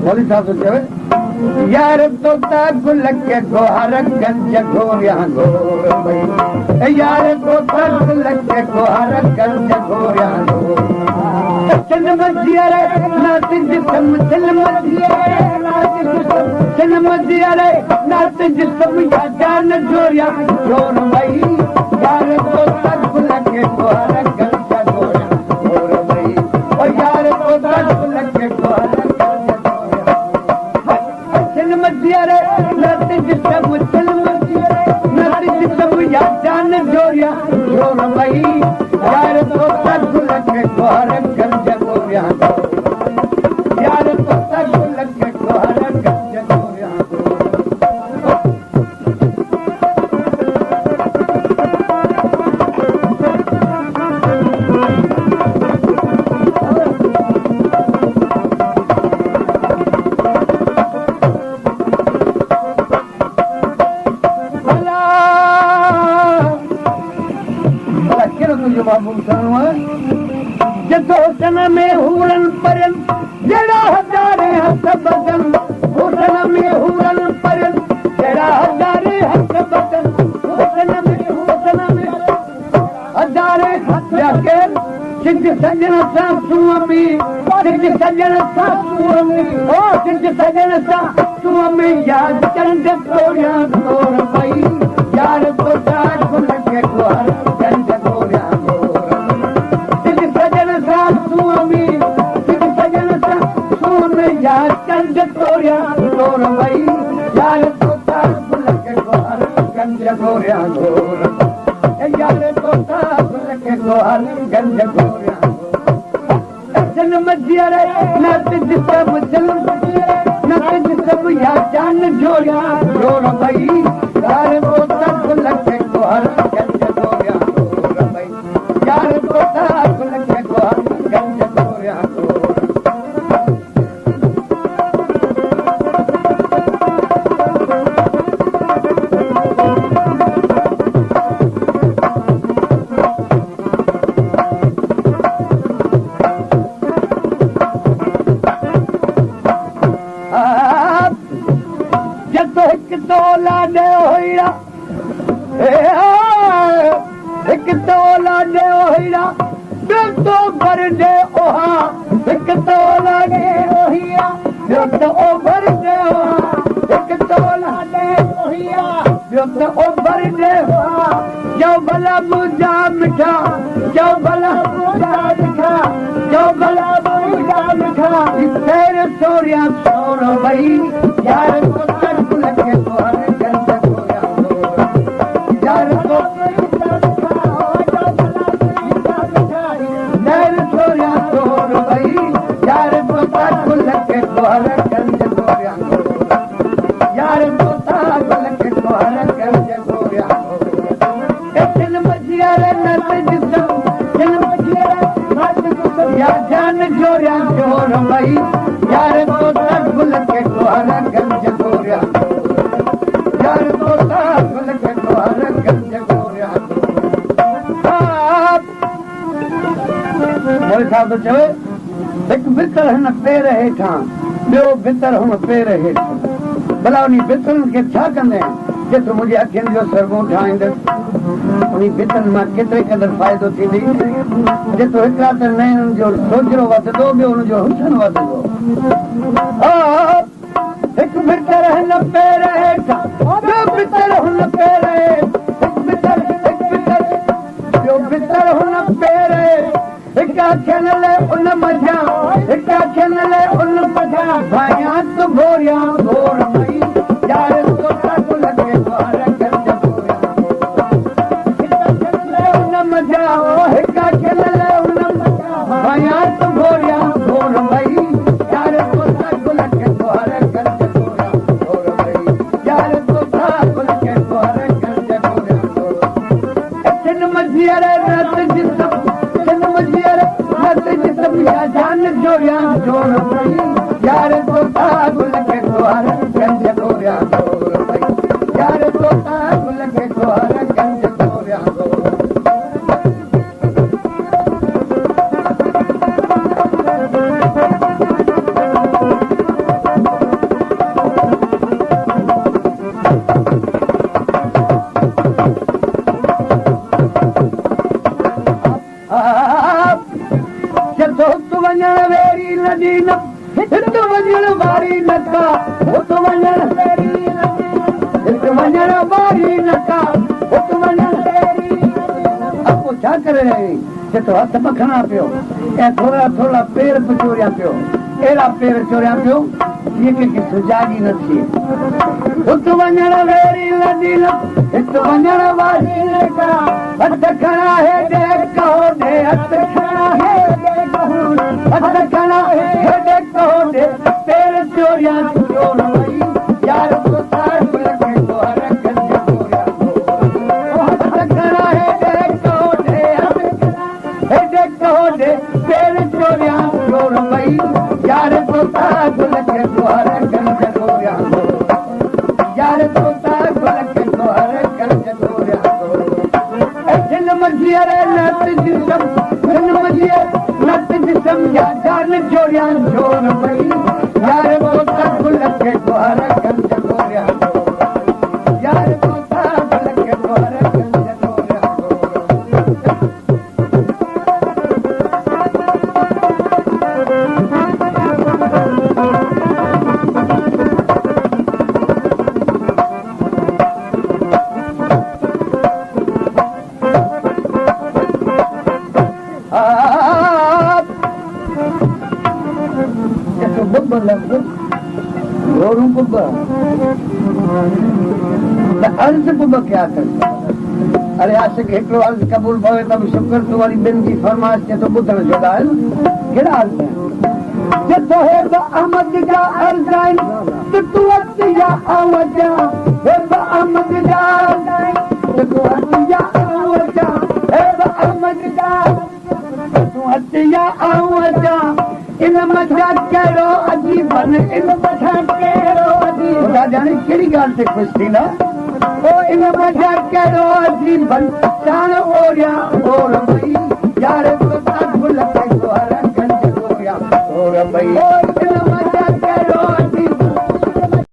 मौलवी साहब तो चवे यार तोता गुल के गोहर गंज गोरिया गोर भई यार तोता गुल के गोहर गंज गोरिया गोर चल मजिया रे नाच जिसम चल मजिया रे नाच जिसम चल मजिया रे नाच जिसम या जान जोरिया गोर भई यार तोता गुल के गोहर गंज गोरिया गोर भई ओ यार तोता गुल के गोहर मजिया रे नाच जिसम चल मजिया रे नाच जिसम या जान जोरिया गोर भई यार तोता गुल के गोहर गंज गोरिया यार तोता गुल के गोहर गंज गोरिया हुसन में हूरन परन जड़ा हजारे हथ बदन हुसन में हूरन परन जड़ा हजारे हथ बदन हुसन में हजारे हथ जाके सिद्ध सजन सा सुअमी सिद्ध सजन सा सुअमी ओ सिद्ध सजन सा सुअमी याद चंद तोरिया तोर भई यार तोता गुल के गोहर गंज गोरिया सुअमी सिद्ध सजन सा सुअमी याद चंद तोरिया तोर भई यार तोता गुल के गोहर गंज गोरिया गोर यार तोता गुल के गोहर गंज गोरिया चल मजिया रे नाच जिसम चल नाच जिसम या जान जोरिया गोर भई यार तोता गुल के गोहर गंज गोरिया गोर भई यार तोता गुल के गोहर गंज गोरिया गोर एक तोला दे होइड़ा एक तोला दे होइड़ा तो भर दे ओहा एक तोला दे ओहिया तो ओ भर दे ओहा एक तोला दे ओहिया तो ओ भर दे ओहा जो भला मुझा मिठा जो भला मुझा मिठा जो भला मुझा मिठा तेरे सोरिया सोर भई यार के गोहर गंज गोरिया यार तोता सोरिया तोर भई यार तोता गुल के गोहर गंज गोरिया यार तोता गुल के गोहर गंज गोरिया चल मजिया रे नाच जिसम चल मजिया रे नाच जिसम या जान जोरिया जोर भई यार तोता गुल के गोहर गंज गोरिया यार तोता गुल के गोहर गंज गोरिया मौलवी साहब तो चवे हिकु भितर हिन पेर हेठां ॿियो भितर हुन पेर हेठां भला उन भितरनि खे छा कंदे जेतिरो मुंहिंजे अखियुनि जो सरगो ठाहींदसि उन भितरनि मां केतिरे क़दुरु फ़ाइदो थींदी जेतिरो हिकिड़ा त नयननि जो सोजरो वधंदो ॿियो हुनजो हुसन वधंदो हिकु भितर हिन पेर हेठां ॿियो भितर हुन पेर ॿियो भितर हुन पेर हिकु अखियुनि लाइ उन मझा हिकु अखियुनि लाइ उन मझा भाया तूं गोरिया गोर भई यार तोता गुल के गोहर गंज गोरिया हिकु अखियुनि लाइ उन मझा हिकु अखियुनि लाइ उन मझा भाया तूं गोरिया गोर भई यार तोता गुल के गोहर गंज गोरिया गोर भई यार तोता गुल के गोहर गंज गोरिया चल मजिया रे नाच जिसम चल मजिया रे नाच जिसम या जान जोरिया जोर भई यार तोता गुल के गोहर गंज गोरिया गोर भई यार तोता गुल के गोहर गंज गोरिया गोर हित वञण वारी नका हुत वञण हित वञण वारी नका हुत वञण अब छा करे तो हथ मखणा पियो ऐं थोरा थोरा पेर पचोरिया पियो अहिड़ा पेर चोरिया पियो जीअं कंहिंखे सुजागी न थिए हुत वञण वेरी नदी हित वञण वारी नका हथ खणा हेॾे कहो ॾे हथ खणा हेॾे कहो हथ खणा हेॾे कहो ॾे पेर चोरिया चोर वई यार तो साहिब लॻे तो हर गंज चोरिया हथ खणा हेॾे कहो ॾे हथ खणा हेॾे कहो ॾे पेर चोरिया चोर वई यार तो साहिब लॻे तो हर गंज चोरिया यार तो साहिब लॻे तो हर गंज चोरिया नत जिसम या जान चोरिया चोर वई यार तो साहिब लॻे तो हर गंज चोरिया यार तो साहिब लॻे तो हर गंज चोरिया अर्ज क्या कर अरे आशिक हिकिड़ो अर्ज क़बूल पवे त शुक्र तूं वरी ॿिनि जी फरमाइश खे तो ॿुधण जो ॻाल्हि कहिड़ा अर्ज जतो हे बि अहमद जा अर्ज आहिनि त तूं अच या आऊं अचां हे बि अहमद जा अर्ज आहिनि त तूं अच या आऊं अचां हे बि अहमद जा तूं अच या आऊं अचां इन मथां कहिड़ो अजीब इन मथां कहिड़ो अजीब ॼाणे कहिड़ी ॻाल्हि ते ख़ुशि थींदा ओ इन मथां कहिड़ो अजीब चाण ओरिया ओर भई यार तो साहिब लॻे तो हर गंज चोरिया ओर भई